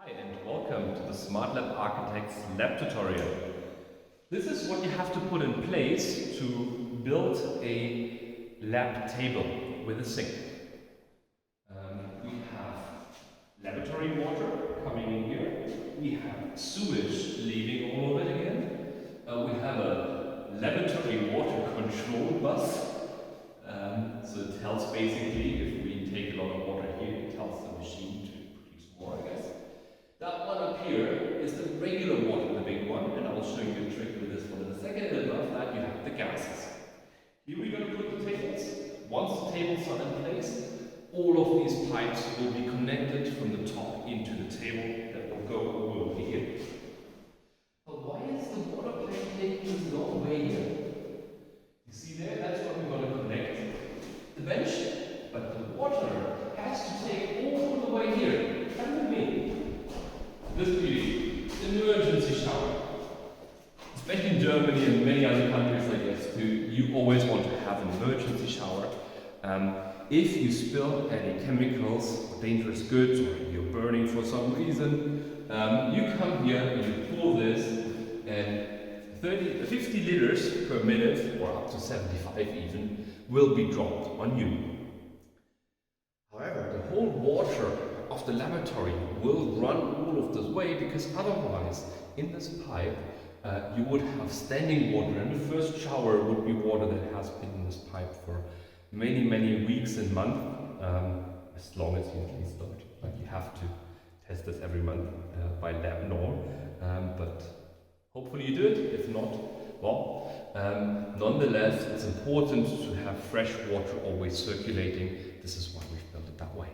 Hi and welcome to the Smart Lab Architects lab tutorial. This is what you have to put in place to build a lab table with a sink. We have laboratory water coming in here. We have sewage leaving all of it again. We have a laboratory water control bus. So it tells basically if we take a lot of water here, it tells the machine to produce more, I guess. That one up here is the regular water, the big one, and I'll show you a trick with this one in a second. And above that you have the gases. Here we're going to put the tables. Once the tables are in place, all of these pipes will be connected from the top into the table that will go over here. But why is the water pipe taking this long way here? You see there, that's what we're going to connect the bench, but the water has to take all the way here. Come with me. This beauty, emergency shower. Especially in Germany and many other countries, I guess, too, you always want to have an emergency shower. If you spill any chemicals or dangerous goods, or you're burning for some reason, you come here and you pull this, and 50 liters per minute, or up to 75 even, will be dropped on you. However, the whole water of the laboratory will run all of this way, because otherwise in this pipe you would have standing water, and the first shower would be water that has been in this pipe for many weeks and months, as long as you at least don't. Like, you have to test this every month by lab norm, but hopefully you do it. If not, well, nonetheless it's important to have fresh water always circulating. This is why we've built it that way.